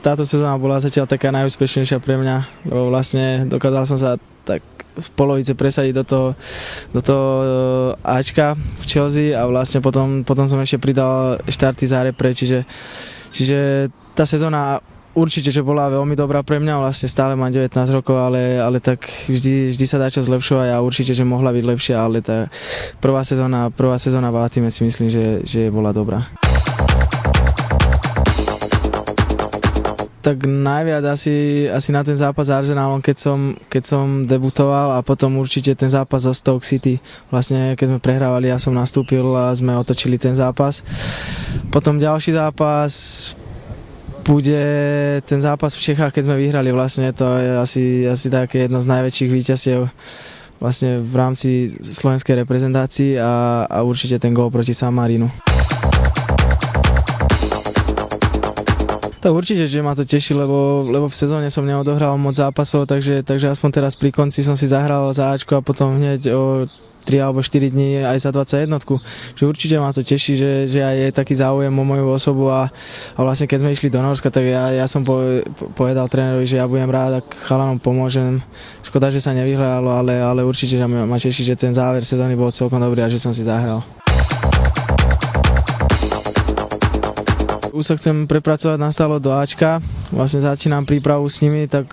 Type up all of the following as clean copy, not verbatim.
táto sezóna bola zatiaľ taká najúspešnejšia pre mňa, lebo vlastne dokázal som sa tak z polovice presadiť do toho Ačka v Chelsea a vlastne potom som ešte pridal štarty za repre, čiže tá sezóna určite, že bola veľmi dobrá pre mňa, vlastne stále mám 19 rokov, ale tak vždy sa dá čo zlepšovať a určite, že mohla byť lepšia, ale tá prvá sezóna v A-tíme si myslím, že bola dobrá. Tak najviac asi na ten zápas s Arsenálom, keď som debutoval a potom určite ten zápas so Stoke City. Vlastne keď sme prehrávali, ja som nastúpil a sme otočili ten zápas. Potom ďalší zápas bude ten zápas v Čechách, keď sme vyhrali. Vlastne to je asi také jedno z najväčších víťazstiev vlastne v rámci slovenskej reprezentácii a určite ten gól proti San Marinu. Tak určite, že ma to teší, lebo v sezóne som neodohral moc zápasov, takže aspoň teraz pri konci som si zahral za Ačko a potom hneď o 3 alebo 4 dní aj za 21. Že určite ma to teší, že aj je taký záujem o moju osobu a vlastne keď sme išli do Norska, tak ja som povedal trénerovi, že ja budem rád, ak chalanom pomôžem. Škoda, že sa nevyhralo, ale určite ma teší, že ten záver sezóny bol celkom dobrý a že som si zahral. Už sa chcem prepracovať nastálo do Ačka, vlastne začínam prípravu s nimi, tak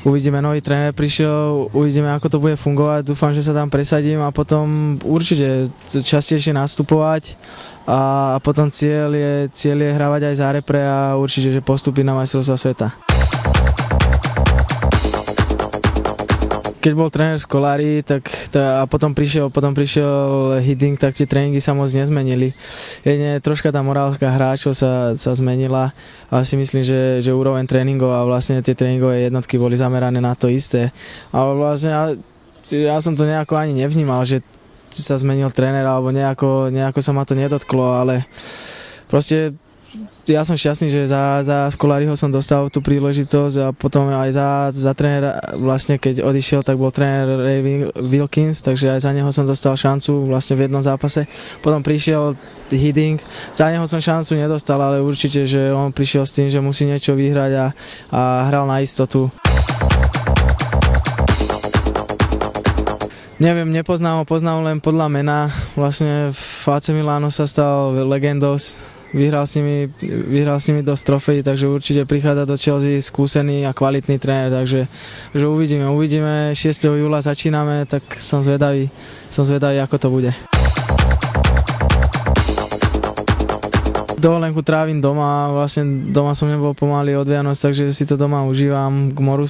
uvidíme, nový tréner prišiel, uvidíme, ako to bude fungovať, dúfam, že sa tam presadím a potom určite častejšie nastupovať a potom cieľ je hrávať aj za repre a určite, že postúpiť na majstrovstvá sveta. Keď bol tréner Scolari, a potom prišiel Hiddink, tak tie tréningy sa moc nezmenili. Jedine troška tá morálka hráčov sa zmenila, ale si myslím, že úroveň tréningov a vlastne tie tréningové jednotky boli zamerané na to isté. Ale vlastne ja som to nejako ani nevnímal, že sa zmenil tréner alebo nejako sa ma to nedotklo, ale proste ja som šťastný, že za Scolariho som dostal tú príležitosť a potom aj za trénera, vlastne keď odišiel, tak bol tréner Ray Wilkins, takže aj za neho som dostal šancu vlastne v jednom zápase. Potom prišiel Hiddink, za neho som šancu nedostal, ale určite, že on prišiel s tým, že musí niečo vyhrať a hral na istotu. Neviem, nepoznám ho, poznám len podľa mena. Vlastne v AC Milano sa stal legendou, vyhral s nimi dosť trofejí, takže určite prichádza do Chelsea skúsený a kvalitný tréner, takže uvidíme, 6. júla začíname, tak som zvedavý, ako to bude. Dovolenku trávim doma, vlastne doma som nebol pomaly od Vianoc, takže si to doma užívam. K moru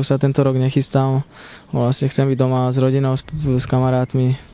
sa tento rok nechystám, vlastne chcem byť doma s rodinou, s kamarátmi.